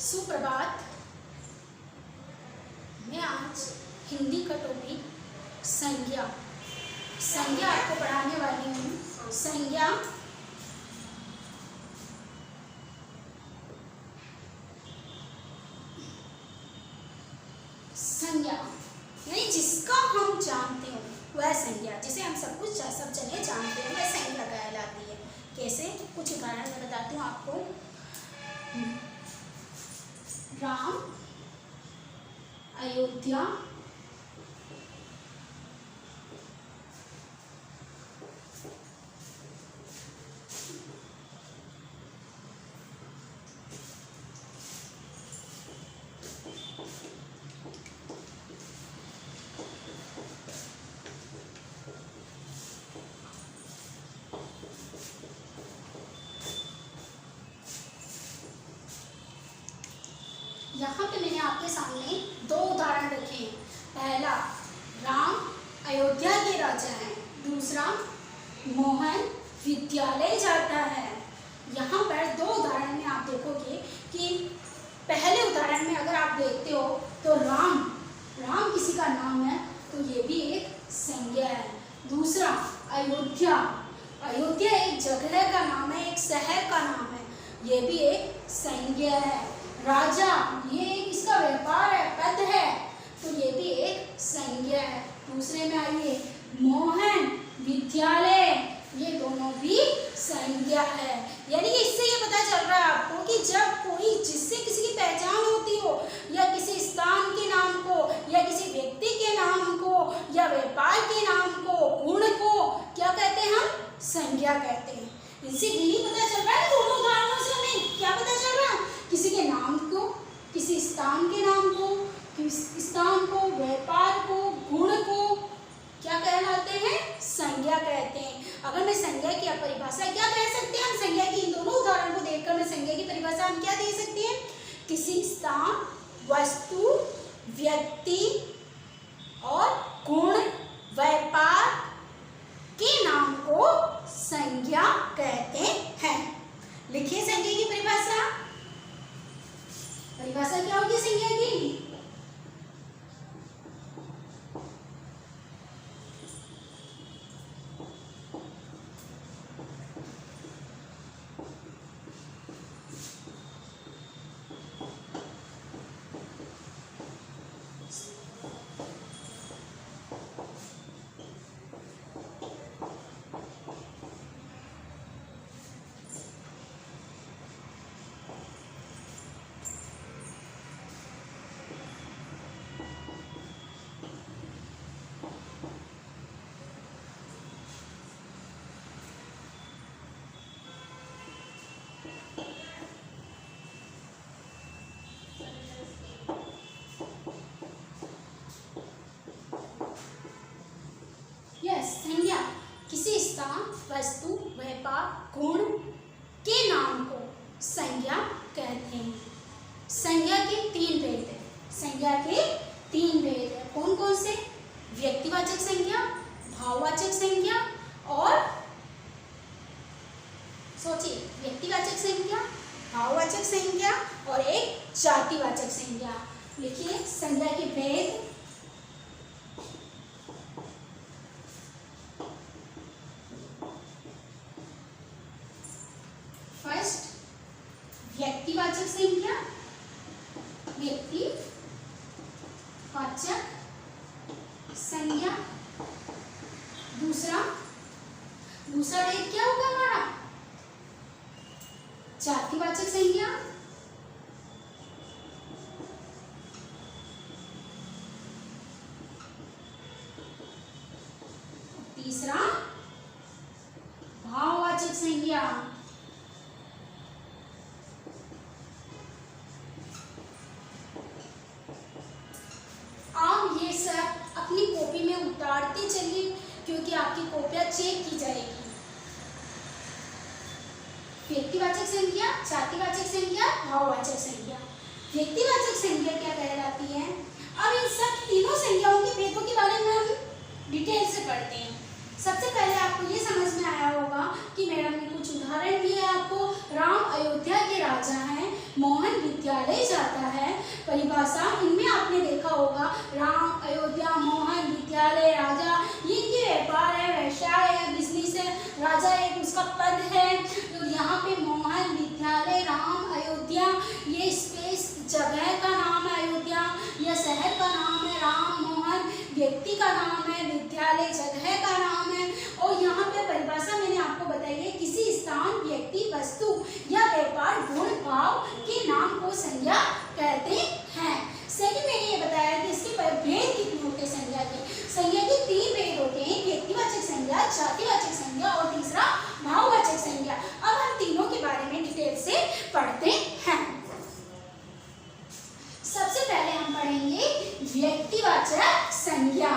सुप्रभात। मैं आज हिंदी का टॉपिक संज्ञा आपको पढ़ाने वाली हूँ। संज्ञा यानी जिसका हम जानते हो वह संज्ञा, जिसे हम सब जगह जानते हैं वह संज्ञा कहलाती है। कैसे? कुछ उदाहरण मैं बताती हूँ आपको। राम, अयोध्या, यहाँ पे मैंने आपके सामने दो उदाहरण रखे हैं। पहला, राम अयोध्या के राजा हैं। दूसरा, मोहन विद्यालय जाता है। यहाँ पर दो उदाहरण में आप देखोगे कि पहले उदाहरण में अगर आप देखते हो तो राम किसी का नाम है तो ये भी एक संज्ञा है। दूसरा, अयोध्या एक जगह का नाम है, एक शहर का नाम है, ये भी एक संज्ञा है। राजा, ये इसका व्यापार है, पद है, तो ये भी एक संज्ञा है। दूसरे में आइए, मोहन विद्यालय, ये दोनों भी संज्ञा है। यानी इससे ये पता चल रहा है आपको कि जब कोई जिससे किसी की पहचान होती हो, या किसी स्थान के नाम को, या किसी व्यक्ति के नाम को, या व्यापार के नाम को, गुण को क्या कहते हैं? हम संज्ञा कहते हैं। इनसे यही पता चल रहा है, दोनों उदाहरणों से हमें क्या पता चल रहा है? किसी के नाम को, किसी स्थान के नाम को, स्थान को, व्यापार को, गुण को क्या कहलाते हैं? संज्ञा कहते हैं। अगर मैं संज्ञा की परिभाषा क्या कह सकते हैं? हम संज्ञा की इन दोनों उदाहरण को देखकर मैं संज्ञा की परिभाषा हम क्या दे सकते हैं? किसी स्थान, वस्तु, व्यक्ति और गुण, व्यापार के नाम को संज्ञा कहते हैं। लिखिए संज्ञा की परिभाषा। परिभाषा क्या होगी संज्ञा की? संज्ञा किसी स्थान, वस्तु, व्यापार, गुण के नाम को संज्ञा कहते हैं। संज्ञा के तीन भेद हैं। संज्ञा के तीन भेद हैं। कौन कौन से? व्यक्तिवाचक संज्ञा, भाववाचक संज्ञा और सोचिए, व्यक्तिवाचक संज्ञा, भाववाचक संज्ञा और एक जातिवाचक संज्ञा। लिखिए संज्ञा के भेद। व्यक्तिवाचक संज्ञा, व्यक्तिवाचक संज्ञा। दूसरा भेद क्या होगा हमारा? जातिवाचक संज्ञा। तीसरा भाववाचक संज्ञा। अपनी कॉपी में उतारते चलिए क्योंकि आपकी कॉपियां चेक की जाएगी। व्यक्तिवाचक संज्ञा, जातिवाचक संज्ञा, भाववाचक संज्ञा। व्यक्तिवाचक संज्ञा क्या कहलाती है? अब इन सब तीनों संज्ञाओं के भेदों के बारे में हम डिटेल से पढ़ते हैं। सबसे पहले आपको ये समझ में आया होगा कि मैडम ने कुछ उदाहरण दिए आपको। राम अयोध्या के राजा हैं, मोहन विद्यालय जाता है। परिभाषा इनमें आपने देखा होगा, राम, अयोध्या, मोहन, विद्यालय, राजा, ये इनके व्यापार है, व्यवसाय है, बिजनेस है। राजा एक उसका पद है। तो यहाँ पे मोहन, विद्यालय, राम, अयोध्या, ये स्पेस जगह का नाम है अयोध्या, या शहर का नाम है राम, मोहन व्यक्ति का नाम है, विद्यालय जगह का नाम है। और यहाँ पे परिभाषा मैंने आपको बताई है, किसी स्थान, व्यक्ति, वस्तु या व्यापार, गुण, भाव के नाम को संज्ञा कहते हैं। सेकंड मैंने ये बताया कि इसके भेद कितने होते हैं संज्ञा के। संज्ञा के 3 भेद होते हैं, व्यक्तिवाचक संज्ञा, जातिवाचक संज्ञा और तीसरा भाववाचक संज्ञा। अब हम तीनों के बारे में डिटेल से पढ़ते हैं। सबसे पहले हम पढ़ेंगे व्यक्तिवाचक संज्ञा।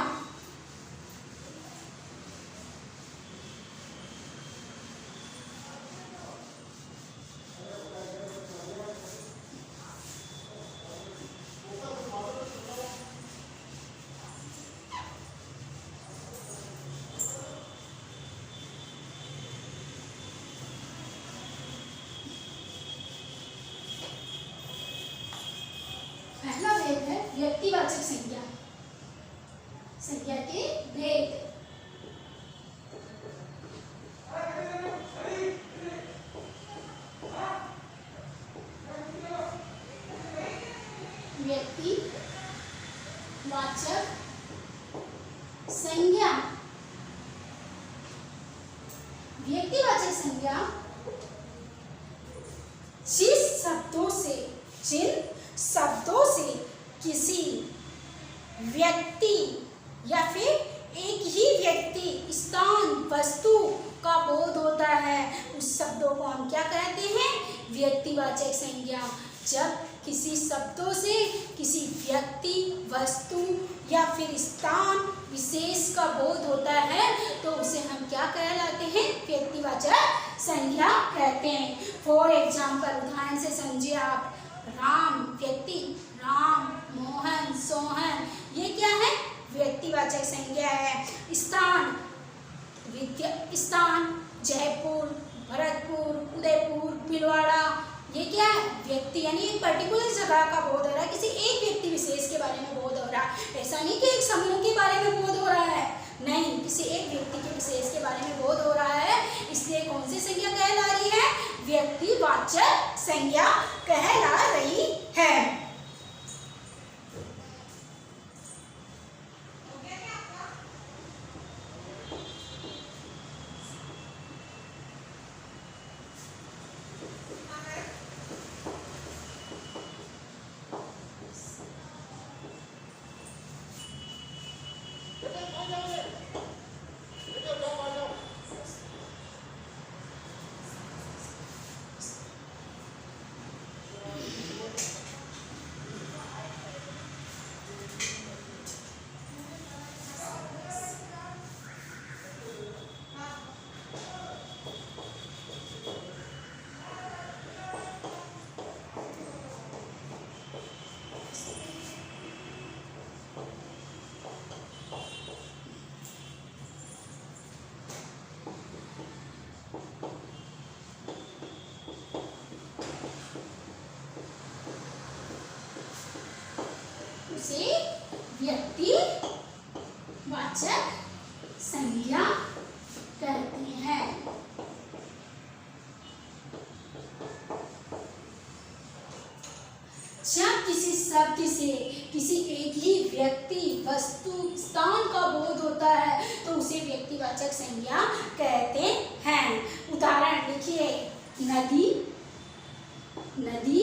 पहला भेद है व्यक्तिवाचक संज्ञा। संज्ञा के भेद। व्यक्तिवाचक संज्ञा। व्यक्तिवाचक संज्ञा जिन शब्दों से किसी व्यक्ति या फिर एक ही व्यक्ति, स्थान, वस्तु का बोध होता है, उस शब्दों को हम क्या कहते हैं? व्यक्तिवाचक संज्ञा। जब किसी शब्दों से किसी व्यक्ति, वस्तु या फिर स्थान विशेष का बोध होता है तो उसे हम क्या कहलाते हैं? व्यक्तिवाचक संज्ञा कहते हैं। फॉर एग्जाम्पल, उदाहरण से समझिए आप, राम व्यक्ति, राम, मोहन, सोहन, ये क्या है? व्यक्तिवाचक संज्ञा है। स्थान, स्थान जयपुर, भरतपुर, उदयपुर, भीलवाड़ा, ये क्या है? व्यक्ति, यानी एक पर्टिकुलर जगह का बोध हो रहा है, किसी एक व्यक्ति विशेष के बारे में बोध हो रहा है। ऐसा नहीं कि एक समूह के बारे में बोध हो रहा है, नहीं, किसी एक व्यक्ति के विशेष के बारे में बोध हो रहा है। इसलिए कौन सी संज्ञा कहला रही है? व्यक्तिवाचक संज्ञा कहला रही है। उसे व्यक्तिवाचक संज्ञा कहते हैं। जब किसी शब्द से किसी एक ही व्यक्ति, वस्तु, स्थान का बोध होता है तो उसे व्यक्तिवाचक संज्ञा कहते हैं। उदाहरण लिखिए, नदी। नदी,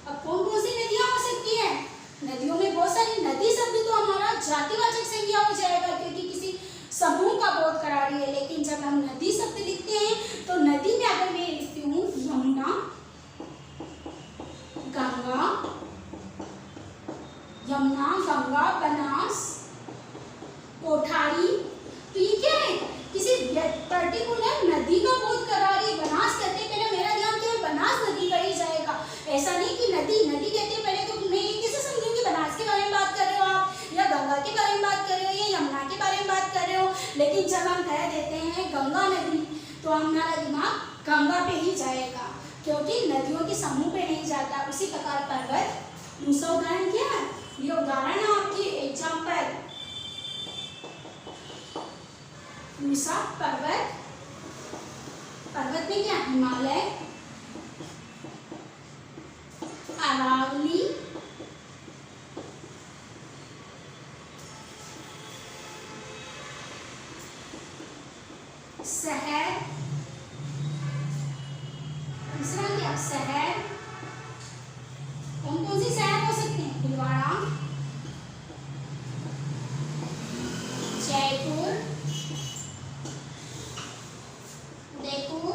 अब कौन कौन सी नदियां हो सकती हैं? नदियों में बहुत सारी, नदी शब्द तो हमारा जातिवाचक संज्ञा हो जाएगा क्योंकि किसी समूह का बोध करा रही है। लेकिन जब हम नदी शब्द लिखते हैं तो नदी में अगर मैं लिखती हूँ यमुना, गंगा, बनास, कोठारी, तो ये क्या है? किसी पर्टिकुलर नदी का बोध करा रही है। बनास कहते हैं, पहले मेरा ध्यान केवल बनास नदी का ही जाएगा। ऐसा नहीं कि नदी कहते हैं पहले, तो मैं ये कैसे समझूंगी बनास के बारे में बात कर रहे हो आप, या गंगा के बारे में बात कर रहे हो, या यमुना के बारे में बात कर रहे हो। लेकिन जब हम कह देते हैं गंगा नदी तो हमारा दिमाग गंगा पे ही जाएगा। क्योंकि नदियों के समूह पे नहीं जाता। उसी प्रकार पर्वत दूसरा उदाहरण क्या है, ये उदाहरण है आपकी एग्जाम्पल। दूसरा पर्वत, पर्वत में क्या, हिमालय, अरावली, शहर, दूसरा क्या, शहर, कौन कौन सी शहर हो सकते हैं, भीलवाड़ा, जयपुर, उदयपुर,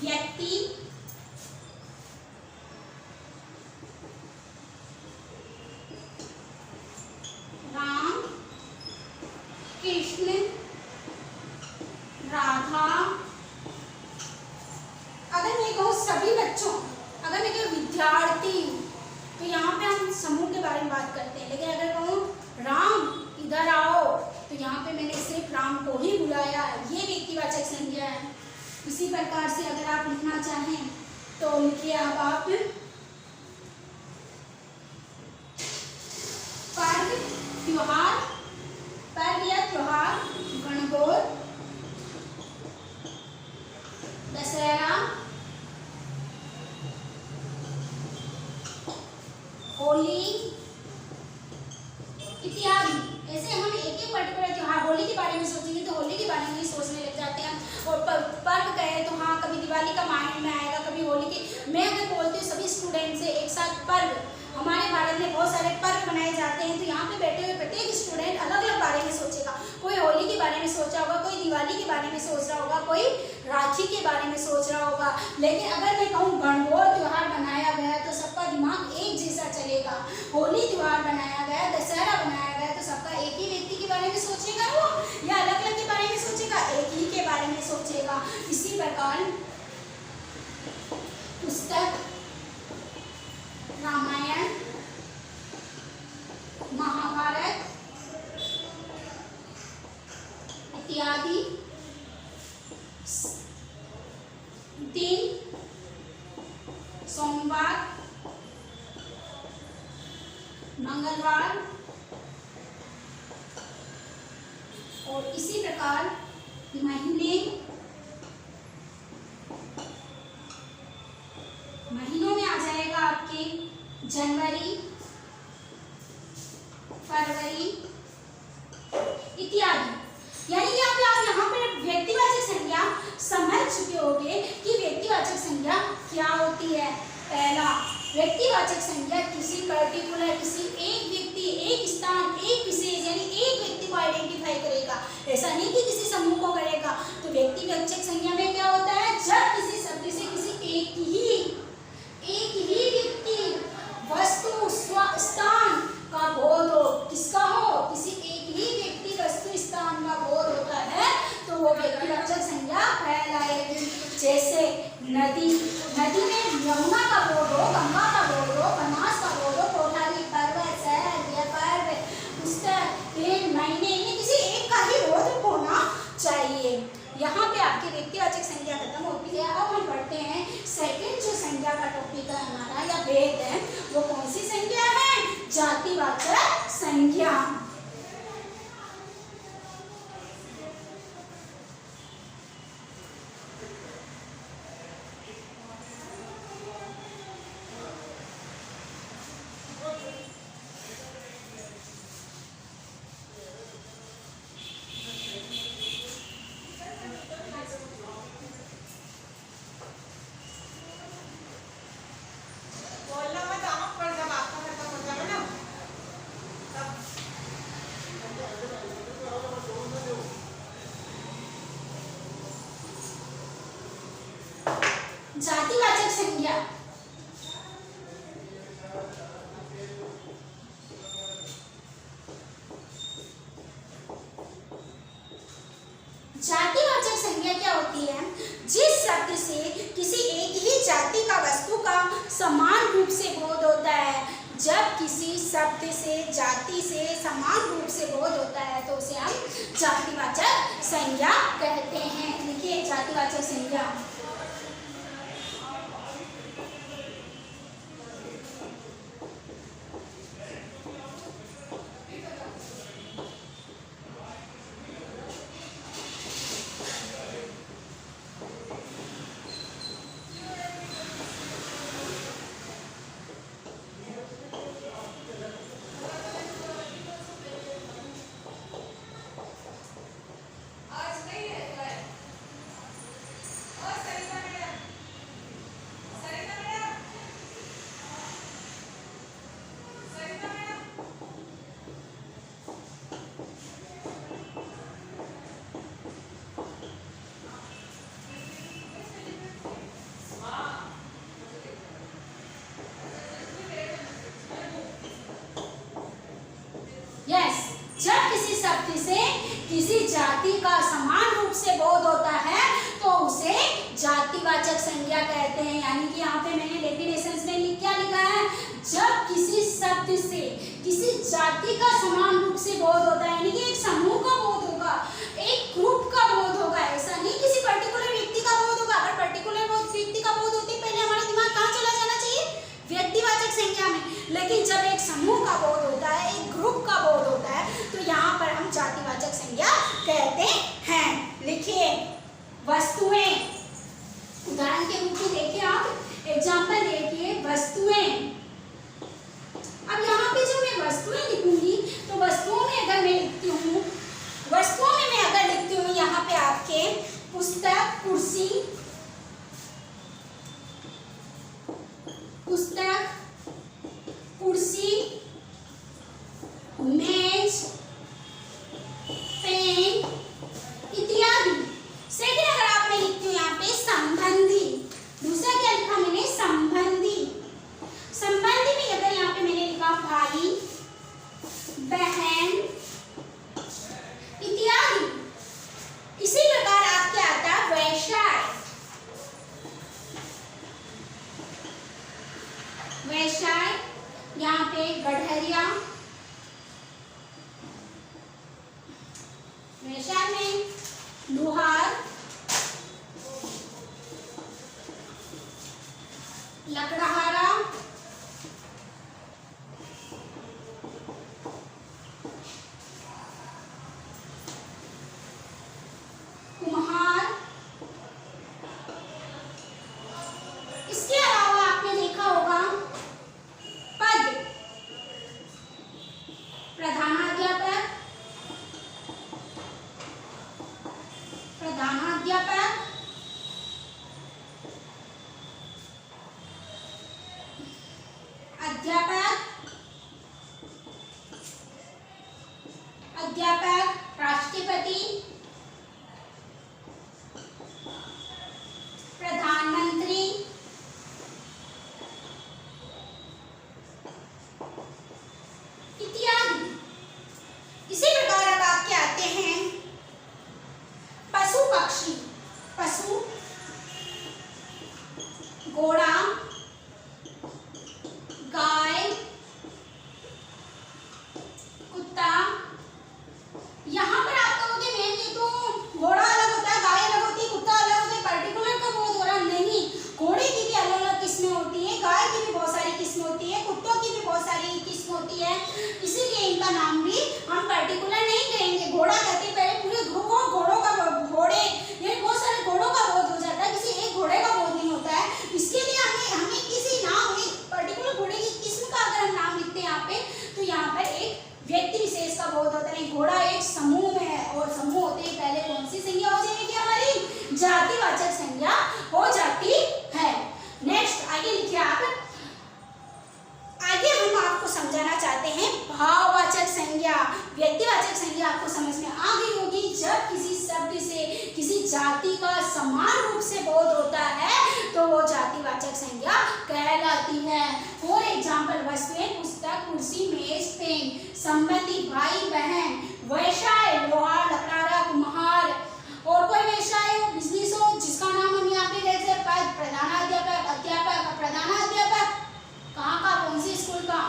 व्यक्ति, राम, कृष्ण, राधा। अगर मैं कहूँ सभी बच्चों, अगर मैं कहूँ विद्यार्थी, तो यहाँ पे हम समूह के बारे में बात करते हैं। लेकिन अगर कहूँ राम इधर आओ, तो यहाँ पे मैंने सिर्फ राम को ही बुलाया, ये व्यक्तिवाचक संज्ञा है। इसी प्रकार से अगर आप लिखना चाहें तो लिखिए अब आप पर्व, त्योहार, पर्व या त्योहार, गणगौर, दशहरा, होली इत्यादि। ऐसे हम एक एक पर्टिकुलर त्योहार, होली के बारे में सोचेंगे तो होली के बारे में ही सोचने लग जाते हैं। और पर्व कहे तो हाँ कभी दिवाली का माइंड में आएगा, कभी होली की। मैं अगर बोलती हूँ सभी स्टूडेंट से एक साथ पर्व, हमारे भारत में बहुत सारे पर्व मनाए जाते हैं, तो यहाँ पे बैठे हुए प्रत्येक स्टूडेंट अलग अलग बारे में सोचेगा। कोई होली के बारे में सोच रहा होगा, कोई दिवाली के बारे में सोच रहा होगा, कोई राखी के बारे में सोच रहा होगा। लेकिन अगर मैं कहूँ गणगौर त्योहार बनाया गया तो सबका दिमाग एक जैसा चलेगा। होली त्योहार बनाया गया, दशहरा बनाया गया, तो सबका एक ही व्यक्ति के बारे में सोचेगा वो, या अलग अलग के बारे में सोचेगा, एक ही के बारे में सोचेगा। इसी प्रकार पुस्तक, रामायण, महाभारत इत्यादि दिन, सोमवार, मंगलवार, और इसी प्रकार महीनों में आ जाएगा आपके जनवरी, फरवरी इत्यादि। यानी कि आप यहाँ पे व्यक्तिवाचक संज्ञा समझ चुके होंगे कि व्यक्तिवाचक संज्ञा क्या होती है। पहला, व्यक्तिवाचक संज्ञा किसी पर्टिकुलर, किसी एक व्यक्ति, एक स्थान, एक विशेष यानी एक व्यक्ति को आइडेंटिफाई करेगा। ऐसा नहीं कि किसी समूह को करेगा। तो व्यक्तिवाचक संज्ञा में क्या होता है, जब किसी शब्द से किसी एक ही व्यक्ति, वस्तु, स्थान का बोध हो। किसका हो, किसी एक ही व्यक्ति, वस्तु, स्थान का बोध होता है तो वो व्यक्तिवाचक संज्ञा कहलाएगी। जैसे नदी, नदी में यमुना का बोध हो, गंगा का बोध हो, बनास का बोध हो, कोठारी, पर्वत, शहर, व्यापार, पुस्तक, पेड़, महीने, इन्हें किसी एक का ही बोध होना चाहिए। यहाँ पे आपकी व्यक्तिवाचक संज्ञा खत्म होती है। अब हम बढ़ते हैं सेकंड जो संज्ञा का टॉपिक है हमारा या भेद है, वो कौन सी संज्ञा है, जातिवाचक संज्ञा। जातिवाचक संज्ञा, जातिवाचक संज्ञा क्या होती है, जिस शब्द से किसी एक ही जाति का वस्तु का समान रूप से बोध होता है। जब किसी शब्द से, जाति से समान रूप से बोध होता है तो उसे हम जातिवाचक संज्ञा कहते हैं। संज्ञा कहते हैं। यानी कि यहाँ पे मैंने डेफिनेशंस में क्या लिखा है, जब किसी शब्द से किसी जाति का समान रूप से बोध होता है, यानी कि एक समूह का बोध होगा, एक ग्रुप का बोध होगा, ऐसा नहीं किसी पर्टिकुलर व्यक्ति का बोध होगा। अगर पर्टिकुलर व्यक्ति का बोध होते पहले हमारा दिमाग कहाँ चला जाना चाहिए, व्यक्तिवाचक संज्ञा में। लेकिन जब एक समूह का बोध होता है, एक ग्रुप का बोध होता है, तो यहाँ पर हम जातिवाचक संज्ञा कहते हैं। लिखिए वस्तुएं, उदाहरण के रूप में देखिए, आप एग्जाम्पल देखिए वस्तुएं। अब यहाँ पे जो मैं वस्तुएं लिखूंगी, तो वस्तुओं में अगर मैं लिखती हूँ, वस्तुओं में मैं अगर लिखती हूँ यहाँ पे आपके पुस्तक, कुर्सी, पुस्तक, कुर्सी, मेज, पेन इत्यादि। सेकंड अगर आप मैं लिखती हूँ यहाँ पे संबंधी, दूसरा क्या लिखा मैंने, संबंधी। संबंधी में अगर यहाँ पे मैंने लिखा भाई, बहन इत्यादि। इसी प्रकार आपके आता है व्यवसाय, व्यवसाय यहाँ पे गठरिया, व्यवसाय में लोहार, लकड़हारा, कुम्हार। इसके अलावा आपने देखा होगा पद, प्रधानाध्यापक, प्रधानाध्यापक, अध्यापक, अध्यापक, राष्ट्रपति, प्रधानमंत्री, इत्यादि। इसी प्रकार अब आपके आते हैं पशु पक्षी, पशु, घोड़ा, गाय, कुत्ता। यहाँ पर आप कहोगे मेनली तो घोड़ा अलग होता है, गाय अलग होती है, कुत्ता अलग होता है, पर्टिकुलर का बोध हो रहा नहीं। घोड़े की भी अलग अलग किस्में होती है, गाय की भी बहुत सारी किस्में होती है, कुत्तों की भी बहुत सारी किस्म होती है। इसीलिए इनका नाम भी हम पर्टिकुलर नहीं कहेंगे। घोड़ा कहते पहले पूरे ग्रुप को घोड़ों का, घोड़े ये बहुत सारे घोड़ों का बोध हो जाता है, किसी एक घोड़े का बोध नहीं होता है। इसके लिए हमें किसी नाम, एक पर्टिकुलर घोड़े की किस्म का अगर हम नाम लिखते हैं यहाँ पे, तो यहाँ पर एक व्यक्ति विशेष का बोध होता है। घोड़ा एक समूह है, और समूह होते ही पहले कौन सी संज्ञा हो जाएगी, हमारी जातिवाचक संज्ञा हो जाती है। नेक्स्ट आगे लिखिए आप, आगे हम आपको समझाना चाहते हैं भाववाचक संज्ञा। व्यक्तिवाचक संज्ञा आपको समझ में आ गई होगी, जब किसी शब्द से किसी जाति का समान रूप से बोध होता है तो वो जातिवाचक संज्ञा कहलाती है। फॉर एग्जाम्पल वस्तुएं, पुस्तक, कुर्सी, मेज, पेन। संबंधी भाई बहन, व्यवसाय लोहार, लकड़हारा, कुम्हार। और कोई व्यवसाय हो, बिजनेस हो, जिसका नाम हम यहाँ पे देते हैं पद, प्रधानाध्यापक, अध्यापक। प्रधानाध्यापक कहाँ का, कौन सी स्कूल का,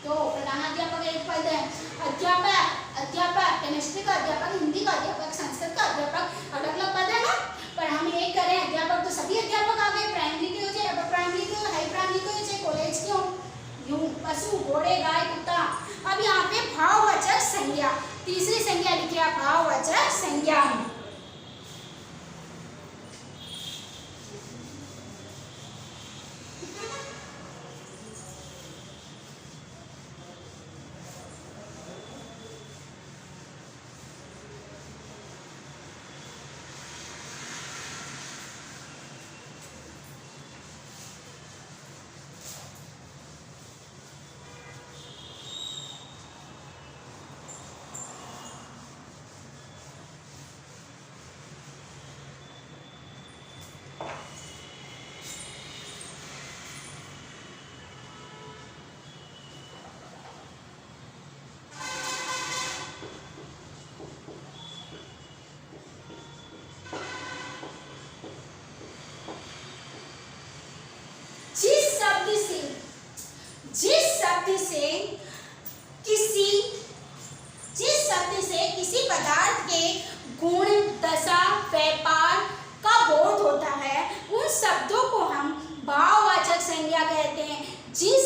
तो प्रधानाध्यापक एक पद है। अध्यापक, अध्यापक केमिस्ट्री का अध्यापक, हिंदी का अध्यापक, संस्कृत का अध्यापक, अलग अलग पद है ना। पर हम एक करें अध्यापक, तो सभी अध्यापक आ गए, प्राइमरी के हो चाहे अपर प्राइमरी के हो, हाई प्राइमरी के हो चाहे कॉलेज के हो। यूं पशु, घोड़े, गाय, कुत्ता। अब यहाँ पे भाववाचक संज्ञा, तीसरी संज्ञा लिखिए आप, भाववाचक संज्ञा।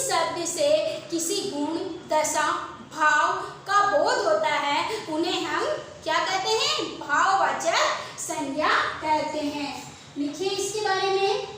शब्द से किसी गुण, दशा, भाव का बोध होता है उन्हें हम क्या कहते हैं? भाववाचक संज्ञा कहते हैं। लिखिए इसके बारे में।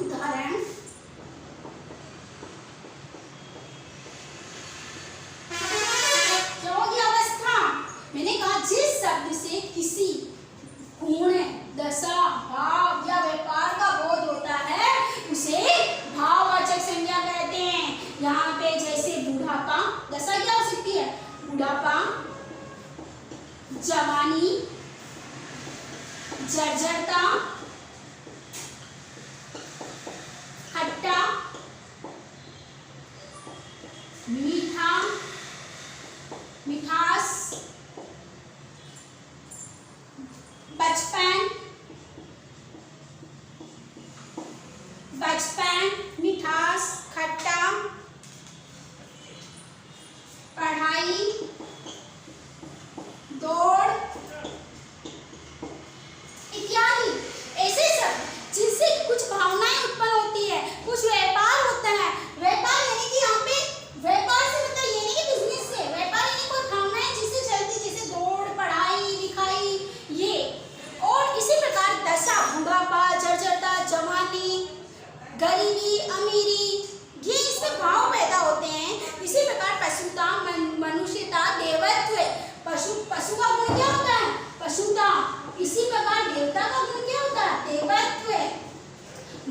उदाहरण, क्या हो गया अवस्था? मैंने कहा जिस शब्द से किसी गुण, दशा, भाव या व्यापार का बोध होता है उसे भाववाचक संज्ञा कहते हैं। यहाँ पे जैसे बुढ़ापा, दशा क्या हो सकती है? बुढ़ापा, जवानी, जर्जरता, खट्टा, मीठा, मिठास, बचपन, मिठास, खट्टा, पढ़ाई, दौड़ इत्यादि ऐसे सब जिनसे कुछ भावनाएं उत्पन्न होती है, कुछ व्यापार होता है। व्यापार यानी कि यहाँ पे व्यापार से मतलब ये नहीं कि बिजनेस से, व्यापार यानी कोई भावनाएं जिससे चलती, जैसे दौड़, पढ़ाई, लिखाई, ये। और इसी प्रकार दशा, बुढ़ापा, जर्जरता, जवानी, गरीबी, अमीरी, ये इसमें भाव पैदा होते हैं। इसी प्रकार पशुता, मनुष्यता, देवत्व, पशु का गुण क्या होता है? पशुता। इसी प्रकार देवता का गुण क्या होता है? देवत्व।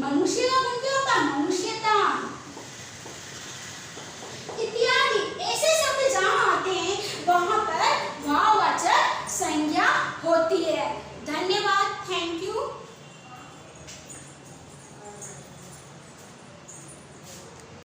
मनुष्य का गुण क्या होता है? मनुष्यता इत्यादि। ऐसे शब्द जहाँ आते हैं वहां पर भाववाचक संज्ञा होती है। धन्यवाद। Thank you.